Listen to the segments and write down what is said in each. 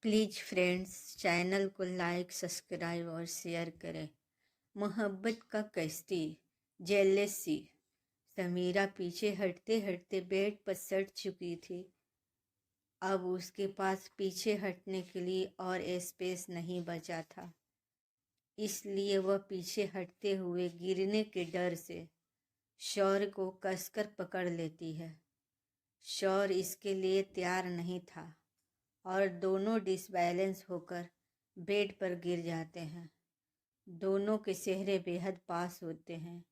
Please friends channel को like subscribe और share करें। मोहब्बत का कश्ती जेलसी। समीरा पीछे हटते हटते बेड पर सट चुकी थी। अब उसके पास पीछे हटने के लिए और स्पेस नहीं बचा था, इसलिए वह पीछे हटते हुए गिरने के डर से शौर्य को कसकर पकड़ लेती है। शौर्य इसके लिए तैयार नहीं था और दोनों डिसबैलेंस होकर बेड पर गिर जाते हैं। दोनों के चेहरे बेहद पास होते हैं।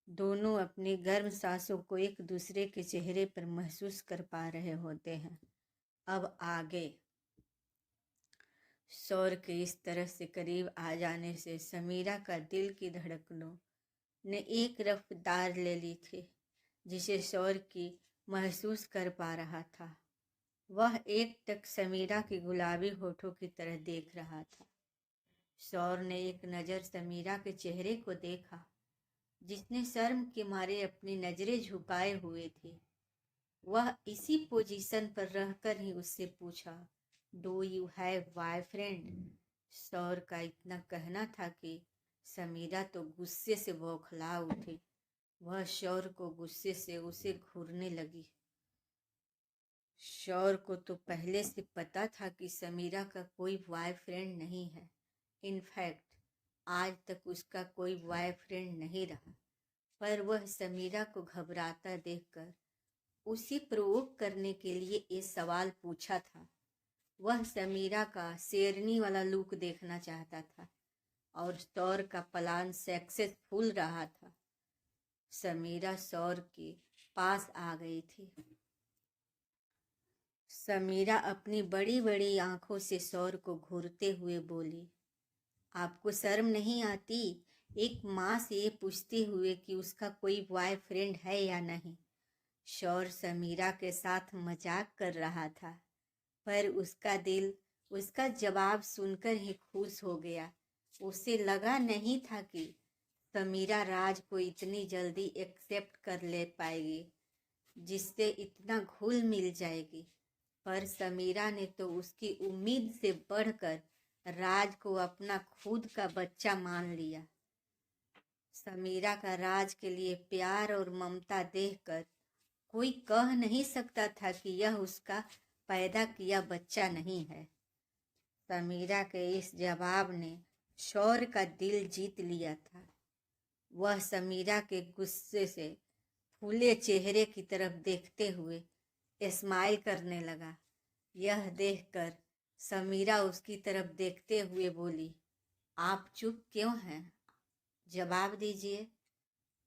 दोनों अपनी गर्म सांसों को एक दूसरे के चेहरे पर महसूस कर पा रहे होते हैं। अब आगे शौर्य के इस तरह से करीब आ जाने से समीरा का दिल की धड़कनों ने एक रफ्तार ले ली थी, जिसे शौर्य की महसूस कर पा रहा था। वह एक टक समीरा के गुलाबी होठों की तरह देख रहा था। शौर्य ने एक नज़र समीरा के चेहरे को देखा, जिसने शर्म के मारे अपनी नजरें झुकाए हुए थी। वह इसी पोजीशन पर रहकर ही उससे पूछा, डू यू हैव बॉयफ्रेंड? शौर्य का इतना कहना था कि समीरा तो गुस्से से बौखला उठी। वह शौर्य को गुस्से से उसे घूरने लगी। शौर्य को तो पहले से पता था कि समीरा का कोई बॉयफ्रेंड नहीं है। इनफैक्ट आज तक उसका कोई बॉयफ्रेंड नहीं रहा, पर वह समीरा को घबराता देखकर उसे प्रोवोक करने के लिए ये सवाल पूछा था। वह समीरा का शेरनी वाला लुक देखना चाहता था और शौर्य का प्लान सक्सेसफुल रहा था। समीरा शौर्य के पास आ गई थी। समीरा अपनी बड़ी बड़ी आंखों से शौर्य को घूरते हुए बोली, आपको शर्म नहीं आती एक माँ से ये पूछते हुए कि उसका कोई बॉयफ्रेंड है या नहीं? शौर्य समीरा के साथ मजाक कर रहा था, पर उसका दिल उसका जवाब सुनकर ही खुश हो गया। उसे लगा नहीं था कि समीरा राज को इतनी जल्दी एक्सेप्ट कर ले पाएगी, जिससे इतना घुल मिल जाएगी। पर समीरा ने तो उसकी उम्मीद से बढ़कर राज को अपना खुद का बच्चा मान लिया। समीरा का राज के लिए प्यार और ममता देखकर कोई कह नहीं सकता था कि यह उसका पैदा किया बच्चा नहीं है। समीरा के इस जवाब ने शौर्य का दिल जीत लिया था। वह समीरा के गुस्से से फूले चेहरे की तरफ देखते हुए स्माइल करने लगा। यह देखकर समीरा उसकी तरफ देखते हुए बोली, आप चुप क्यों हैं? जवाब दीजिए।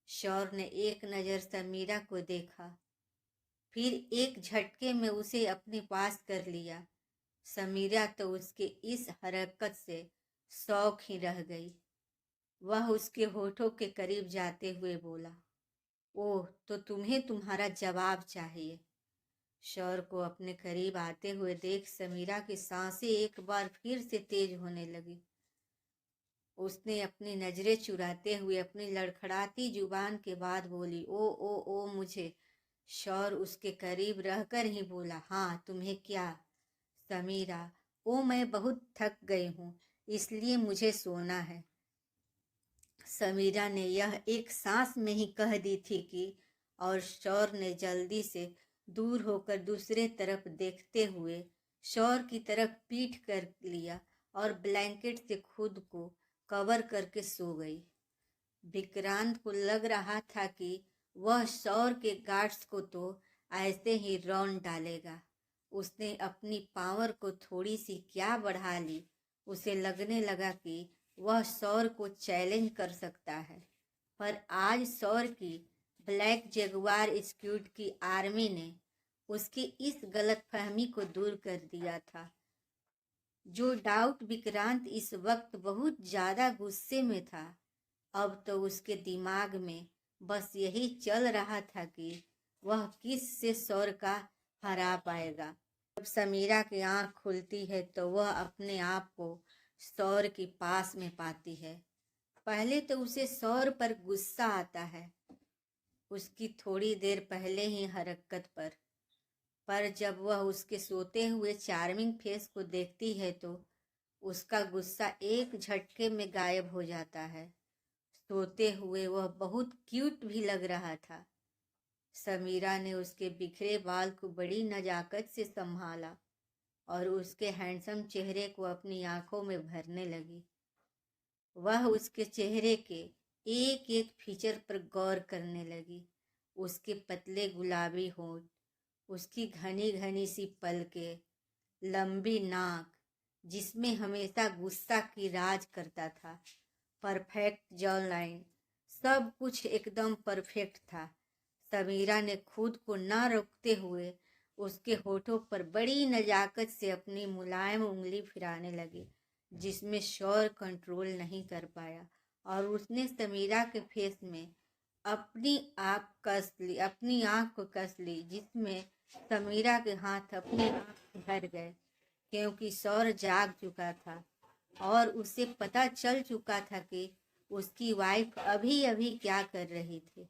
शौर्य ने एक नज़र समीरा को देखा, फिर एक झटके में उसे अपने पास कर लिया। समीरा तो उसके इस हरकत से शौक ही रह गई। वह उसके होठों के करीब जाते हुए बोला, ओह तो तुम्हें तुम्हारा जवाब चाहिए। शौर्य को अपने करीब आते हुए देख समीरा की सांसें एक बार फिर से तेज होने लगी। उसने अपनी नजरें चुराते हुए अपनी लड़खड़ाती जुबान के बाद बोली, ओ मुझे। शौर्य उसके करीब रहकर ही बोला, हाँ तुम्हें क्या? समीरा, ओ मैं बहुत थक गई हूँ, इसलिए मुझे सोना है। समीरा ने यह एक सांस में ही कह दी थी कि और शौर्य ने जल्दी से दूर होकर दूसरे तरफ देखते हुए शौर्य की तरफ पीठ कर लिया और ब्लैंकेट से खुद को कवर करके सो गई। विक्रांत को लग रहा था कि वह शौर्य के गार्ड्स को तो ऐसे ही रौंद डालेगा। उसने अपनी पावर को थोड़ी सी क्या बढ़ा ली। उसे लगने लगा कि वह शौर्य को चैलेंज कर सकता है, पर आज शौर्य की ब्लैक जगुआर स्क्वाड की आर्मी ने उसकी इस गलतफहमी को दूर कर दिया था। जो डाउट विक्रांत इस वक्त बहुत ज़्यादा गुस्से में था, अब तो उसके दिमाग में बस यही चल रहा था कि वह किस से शौर्य का हरा पाएगा। जब समीरा की आंख खुलती है तो वह अपने आप को शौर्य के पास में पाती है। पहले तो उसे शौर्य पर गुस्सा आता है, उसकी थोड़ी देर पहले ही हरकत पर, पर जब वह उसके सोते हुए चार्मिंग फेस को देखती है तो उसका गुस्सा एक झटके में गायब हो जाता है। सोते हुए वह बहुत क्यूट भी लग रहा था। समीरा ने उसके बिखरे बाल को बड़ी नजाकत से संभाला और उसके हैंडसम चेहरे को अपनी आंखों में भरने लगी। वह उसके चेहरे के एक एक फीचर पर गौर करने लगी। उसके पतले गुलाबी होंठ, उसकी घनी घनी सी पलकें, लंबी नाक जिसमें हमेशा गुस्सा की राज करता था, परफेक्ट जॉ लाइन, सब कुछ एकदम परफेक्ट था। समीरा ने खुद को ना रोकते हुए उसके होठों पर बड़ी नजाकत से अपनी मुलायम उंगली फिराने लगी, जिसमें शौर कंट्रोल नहीं कर पाया और उसने समीरा के फेस में अपनी आंख को कस ली, जिसमें समीरा के हाथ अपने आप भर गए, क्योंकि शौर जाग चुका था और उसे पता चल चुका था कि उसकी वाइफ अभी अभी क्या कर रही थी।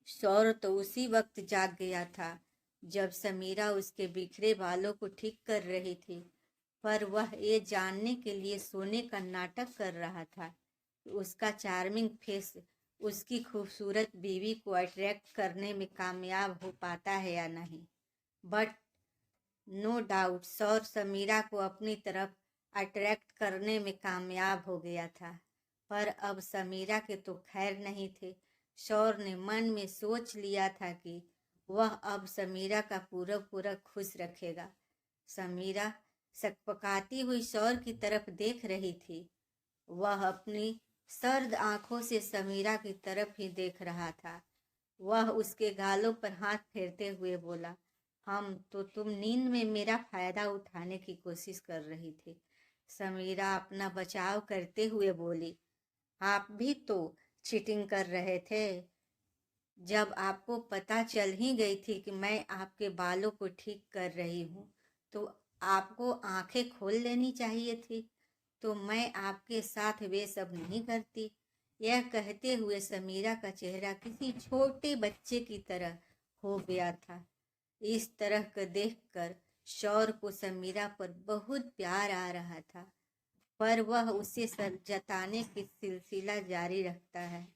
शौर तो उसी वक्त जाग गया था जब समीरा उसके बिखरे बालों को ठीक कर रही थी, पर वह ये जानने के लिए सोने का नाटक कर रहा था कि उसका चार्मिंग फेस उसकी खूबसूरत बीवी को अट्रैक्ट करने में कामयाब हो पाता है या नहीं। बट नो डाउट शौर समीरा को अपनी तरफ अट्रैक्ट करने में कामयाब हो गया था, पर अब समीरा के तो खैर नहीं थे। शौर ने मन में सोच लिया था कि वह अब समीरा का पूरा पूरा खुश रखेगा। समीरा सकपकाती हुई शौर की तरफ देख रही थी। वह अपनी सर्द आंखों से समीरा की तरफ ही देख रहा था। वह उसके गालों पर हाथ फेरते हुए बोला, तुम नींद में मेरा फायदा उठाने की कोशिश कर रही थी। समीरा अपना बचाव करते हुए बोली, आप भी तो चीटिंग कर रहे थे। जब आपको पता चल ही गई थी कि मैं आपके बालों को ठीक कर रही हूँ तो आपको आंखें खोल लेनी चाहिए थी, तो मैं आपके साथ वे सब नहीं करती। यह कहते हुए समीरा का चेहरा किसी छोटे बच्चे की तरह हो गया था। इस तरह का देखकर शौर को समीरा पर बहुत प्यार आ रहा था, पर वह उसे जताने की सिलसिला जारी रखता है।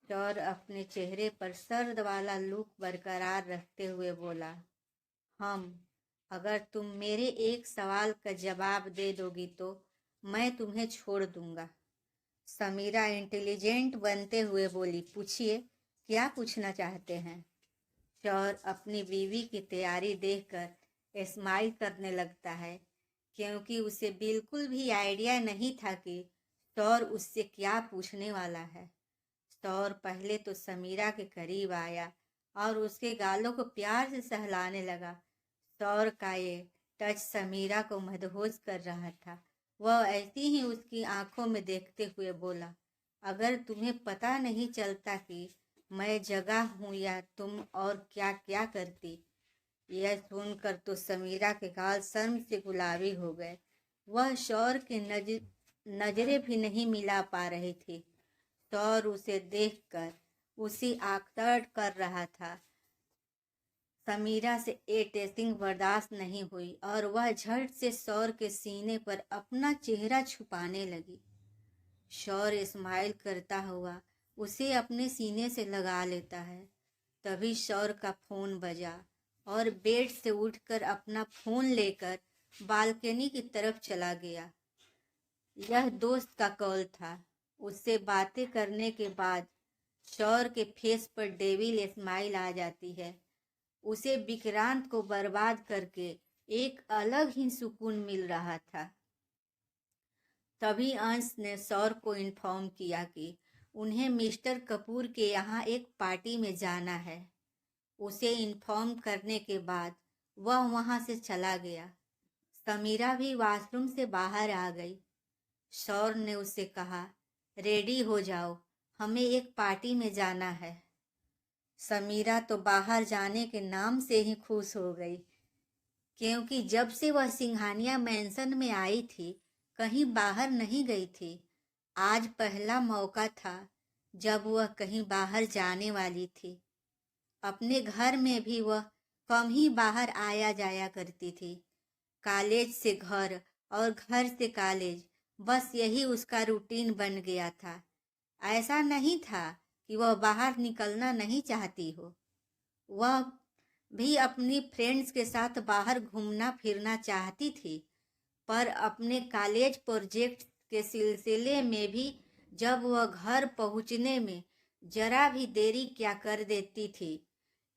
शौर अपने चेहरे पर सर्द वाला लुक बरकरार रखते हुए बोला, अगर तुम मेरे एक सवाल का जवाब दे दोगी तो मैं तुम्हें छोड़ दूंगा। समीरा इंटेलिजेंट बनते हुए बोली, पूछिए, क्या पूछना चाहते हैं। शौर अपनी बीवी की तैयारी देखकर स्माइल करने लगता है, क्योंकि उसे बिल्कुल भी आइडिया नहीं था कि शौर उससे क्या पूछने वाला है। शौर पहले तो समीरा के करीब आया और उसके गालों को प्यार से सहलाने लगा। शौर का ये टच समीरा को मदहोश कर रहा था। वह ऐसी ही उसकी आंखों में देखते हुए बोला, अगर तुम्हें पता नहीं चलता कि मैं जगह हूँ या तुम और क्या क्या करती। यह सुनकर तो समीरा के गाल शर्म से गुलाबी हो गए। वह शौर के नजरें भी नहीं मिला पा रही थी। शौर उसे देखकर उसी आकर्षित कर रहा था। समीरा से ये टेस्टिंग बर्दाश्त नहीं हुई और वह झट से शौर के सीने पर अपना चेहरा छुपाने लगी। शौर स्माइल करता हुआ उसे अपने सीने से लगा लेता है। तभी शौर का फोन बजा और बेड से उठकर अपना फोन लेकर बालकनी की तरफ चला गया। यह दोस्त का कॉल था। उससे बातें करने के बाद शौर के फेस पर डेविल स्माइल आ जाती है। उसे विक्रांत को बर्बाद करके एक अलग ही सुकून मिल रहा था। तभी अंश ने शौर को इन्फॉर्म किया कि उन्हें मिस्टर कपूर के यहाँ एक पार्टी में जाना है। उसे इन्फॉर्म करने के बाद वह वहाँ से चला गया। समीरा भी वॉशरूम से बाहर आ गई। शौर ने उसे कहा, रेडी हो जाओ, हमें एक पार्टी में जाना है। समीरा तो बाहर जाने के नाम से ही खुश हो गई, क्योंकि जब से वह सिंघानिया मैंसन में आई थी कहीं बाहर नहीं गई थी। आज पहला मौका था जब वह कहीं बाहर जाने वाली थी। अपने घर में भी वह कम ही बाहर आया जाया करती थी। कॉलेज से घर और घर से कॉलेज, बस यही उसका रूटीन बन गया था। ऐसा नहीं था कि वह बाहर निकलना नहीं चाहती हो। वह भी अपनी फ्रेंड्स के साथ बाहर घूमना फिरना चाहती थी, पर अपने कॉलेज प्रोजेक्ट के सिलसिले में भी जब वह घर पहुंचने में जरा भी देरी क्या कर देती थी,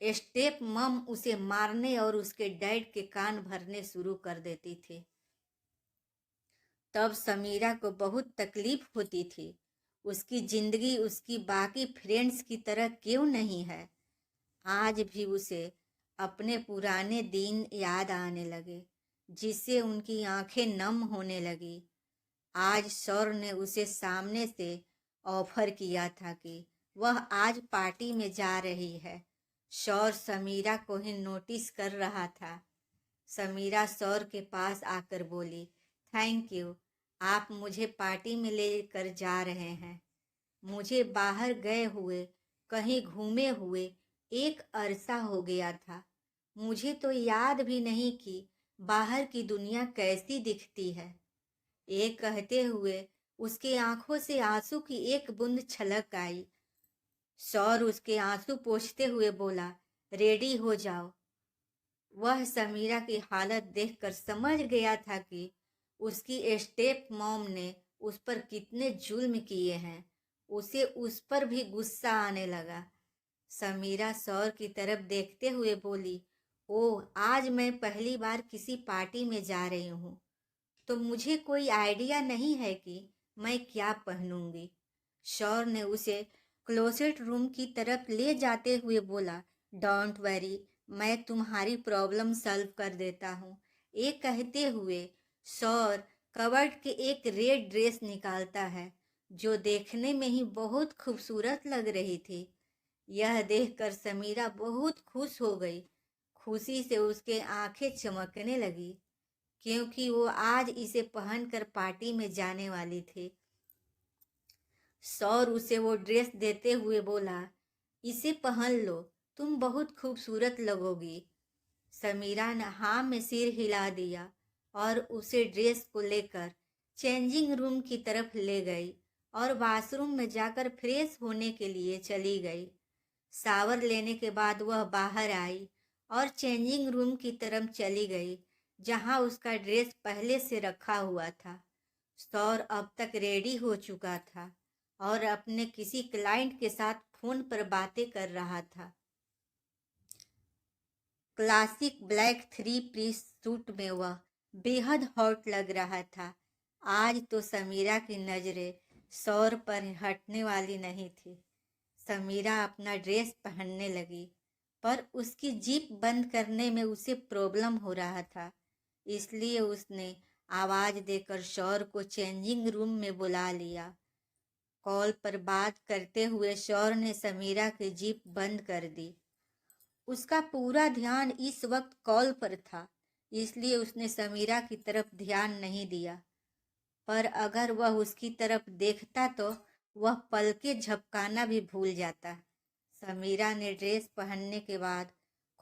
स्टेप मम उसे मारने और उसके डैड के कान भरने शुरू कर देती थी। तब समीरा को बहुत तकलीफ होती थी। उसकी जिंदगी उसकी बाकी फ्रेंड्स की तरह क्यों नहीं है। आज भी उसे अपने पुराने दिन याद आने लगे, जिससे उनकी आंखें नम होने लगी। आज सौर ने उसे सामने से ऑफर किया था कि वह आज पार्टी में जा रही है। सौर समीरा को ही नोटिस कर रहा था। समीरा सौर के पास आकर बोली, थैंक यू, आप मुझे पार्टी में लेकर जा रहे हैं। मुझे बाहर गए हुए, कहीं घूमे हुए एक अरसा हो गया था। मुझे तो याद भी नहीं कि बाहर की दुनिया कैसी दिखती है। ये कहते हुए उसके आंखों से आंसू की एक बूंद छलक आई। सौर उसके आंसू पोंछते हुए बोला, रेडी हो जाओ। वह समीरा की हालत देखकर समझ गया था कि उसकी स्टेप मॉम ने उस पर कितने जुल्म किए हैं। उसे उस पर भी गुस्सा आने लगा। समीरा सौर की तरफ देखते हुए बोली, ओह, आज मैं पहली बार किसी पार्टी में जा रही हूँ, तो मुझे कोई आइडिया नहीं है कि मैं क्या पहनूंगी। सौर ने उसे क्लोसेट रूम की तरफ ले जाते हुए बोला, डोंट वरी, मैं तुम्हारी प्रॉब्लम सॉल्व कर देता हूँ। ये कहते हुए सौर कबर्ड के एक रेड ड्रेस निकालता है, जो देखने में ही बहुत खूबसूरत लग रही थी। यह देखकर समीरा बहुत खुश हो गई। खुशी से उसके आंखें चमकने लगी, क्योंकि वो आज इसे पहनकर पार्टी में जाने वाली थी। सौर उसे वो ड्रेस देते हुए बोला, इसे पहन लो, तुम बहुत खूबसूरत लगोगी। समीरा ने हाँ में सिर हिला दिया और उसे ड्रेस को लेकर चेंजिंग रूम की तरफ ले गई और वॉशरूम में जाकर फ्रेश होने के लिए चली गई। शावर लेने के बाद वह बाहर आई और चेंजिंग रूम की तरफ चली गई, जहां उसका ड्रेस पहले से रखा हुआ था। सौर अब तक रेडी हो चुका था और अपने किसी क्लाइंट के साथ फोन पर बातें कर रहा था। क्लासिक ब्लैक 3 पीस सूट में वह बेहद हॉट लग रहा था। आज तो समीरा की नजरें सौर पर हटने वाली नहीं थी। समीरा अपना ड्रेस पहनने लगी, पर उसकी जीप बंद करने में उसे प्रॉब्लम हो रहा था। इसलिए उसने आवाज देकर सौर को चेंजिंग रूम में बुला लिया। कॉल पर बात करते हुए सौर ने समीरा की जीप बंद कर दी। उसका पूरा ध्यान इस वक्त कॉल पर था, इसलिए उसने समीरा की तरफ ध्यान नहीं दिया। पर अगर वह उसकी तरफ देखता तो वह पलके झपकाना भी भूल जाता। समीरा ने ड्रेस पहनने के बाद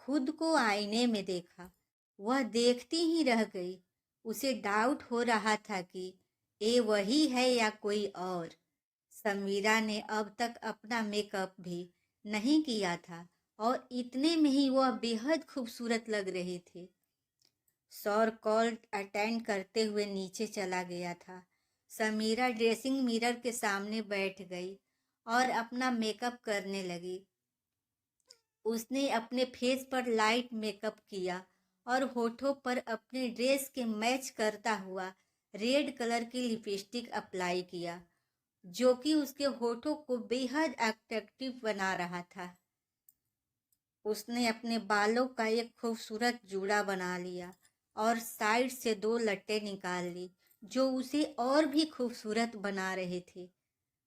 खुद को आईने में देखा। वह देखती ही रह गई। उसे डाउट हो रहा था कि ये वही है या कोई और। समीरा ने अब तक अपना मेकअप भी नहीं किया था और इतने में ही वह बेहद खूबसूरत लग रही थी। सौर कॉल अटेंड करते हुए नीचे चला गया था। समीरा ड्रेसिंग मिरर के सामने बैठ गई और अपना मेकअप करने लगी। उसने अपने फेस पर लाइट मेकअप किया और होठों पर अपने ड्रेस के मैच करता हुआ रेड कलर की लिपस्टिक अप्लाई किया, जो कि उसके होठों को बेहद अट्रैक्टिव बना रहा था। उसने अपने बालों का एक खूबसूरत जूड़ा बना लिया और साइड से 2 लट्टे निकाल ली, जो उसे और भी खूबसूरत बना रहे थे।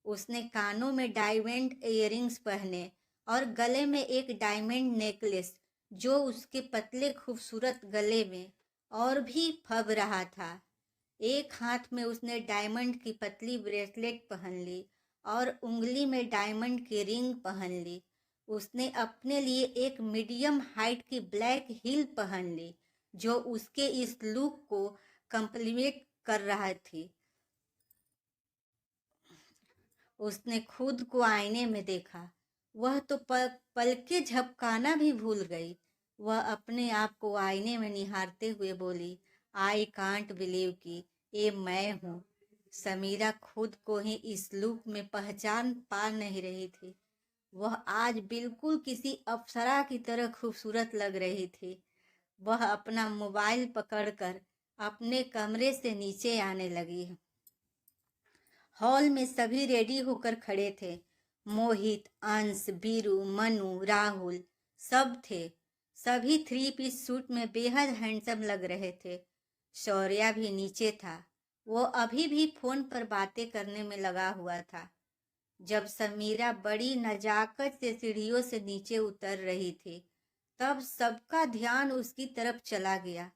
उसने कानों में डायमंड इयररिंग्स पहने और गले में एक डायमंड नेकलेस, जो उसके पतले खूबसूरत गले में और भी फब रहा था। एक हाथ में उसने डायमंड की पतली ब्रेसलेट पहन ली और उंगली में डायमंड की रिंग पहन ली। उसने अपने लिए एक मीडियम हाइट की ब्लैक हील पहन ली जो उसके इस लुक को कंप्लीमेंट कर रहा थी। उसने खुद को आईने में देखा। वह तो पलके झपकाना भी भूल गई। वह अपने आप को आईने में निहारते हुए बोली, आई कांट बिलीव कि ये मैं हूँ। समीरा खुद को ही इस लुक में पहचान पा नहीं रही थी। वह आज बिल्कुल किसी अप्सरा की तरह खूबसूरत लग रही थी। वह अपना मोबाइल पकड़कर अपने कमरे से नीचे आने लगी। हॉल में सभी रेडी होकर खड़े थे। मोहित, अंश, बीरू, मनु, राहुल सब थे। सभी 3 पीस सूट में बेहद हैंडसम लग रहे थे। शौर्या भी नीचे था। वो अभी भी फोन पर बातें करने में लगा हुआ था। जब समीरा बड़ी नजाकत से सीढ़ियों से नीचे उतर रही थी तब सबका ध्यान उसकी तरफ चला गया।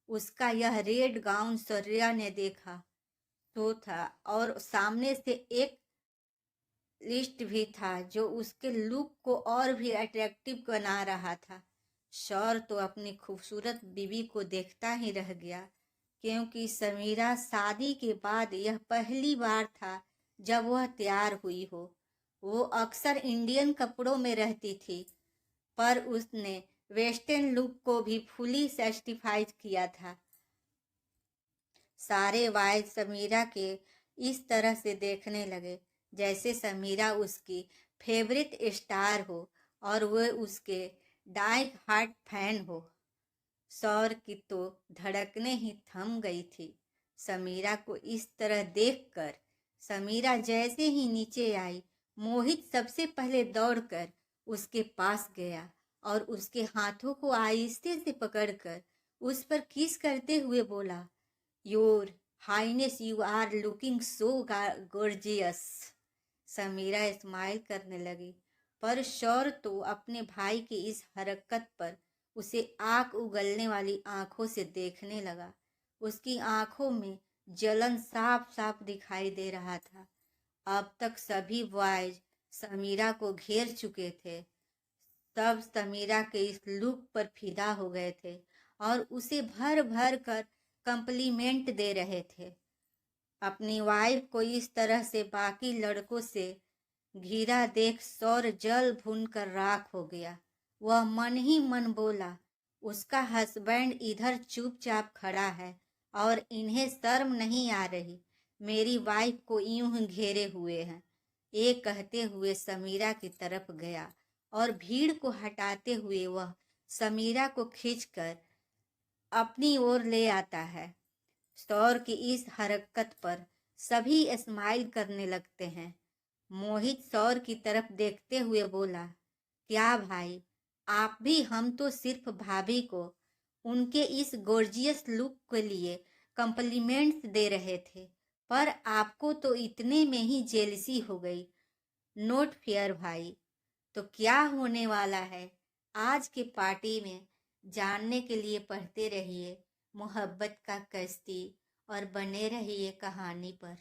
उसका यह रेड गाउन शौर्या ने देखा तो था और सामने से एक लिस्ट भी था जो उसके लुक को और भी अट्रैक्टिव बना रहा था। शौर तो अपनी खूबसूरत बीवी को देखता ही रह गया क्योंकि समीरा शादी के बाद यह पहली बार था जब वह तैयार हुई हो। वो अक्सर इंडियन कपड़ों में रहती थी पर उसने वेस्टर्न लुक को भी फुली सेटिस्फाई किया था। सारे वाइज समीरा के इस तरह से देखने लगे जैसे समीरा उसकी फेवरेट स्टार हो और वह उसके डाई हार्ट फैन हो। सौर की तो धड़कने ही थम गई थी समीरा को इस तरह देखकर। समीरा जैसे ही नीचे आई, मोहित सबसे पहले दौड़कर उसके पास गया और उसके हाथों को आहिस्ते से पकड़कर उस पर किस करते हुए बोला, your highness, you are looking so gorgeous. Sameera smile करने लगी पर शौर तो अपने भाई की इस हरकत पर उसे आंख उगलने वाली आंखों से देखने लगा। उसकी आंखों में जलन साफ साफ दिखाई दे रहा था। अब तक सभी बॉयज समीरा को घेर चुके थे। सब समीरा के इस लुक पर फिदा हो गए थे और उसे भर भर कर कम्प्लीमेंट दे रहे थे। अपनी वाइफ को इस तरह से बाकी लड़कों से घिरा देख सौर जल भून कर राख हो गया। वह मन ही मन बोला, उसका हस्बैंड इधर चुपचाप खड़ा है और इन्हें शर्म नहीं आ रही, मेरी वाइफ को यूं ही घेरे हुए हैं। ये कहते हुए समीरा की तरफ गया और भीड़ को हटाते हुए वह समीरा को खींचकर अपनी ओर ले आता है। सौर की इस हरकत पर सभी स्माइल करने लगते हैं। मोहित सौर की तरफ देखते हुए बोला, क्या भाई, आप भी? हम तो सिर्फ भाभी को उनके इस गॉर्जियस लुक के लिए कॉम्प्लीमेंट्स दे रहे थे पर आपको तो इतने में ही जेलसी हो गई। नोट फेयर भाई। तो क्या होने वाला है आज के पार्टी में, जानने के लिए पढ़ते रहिए मोहब्बत का कश्ती और बने रहिए कहानी पर।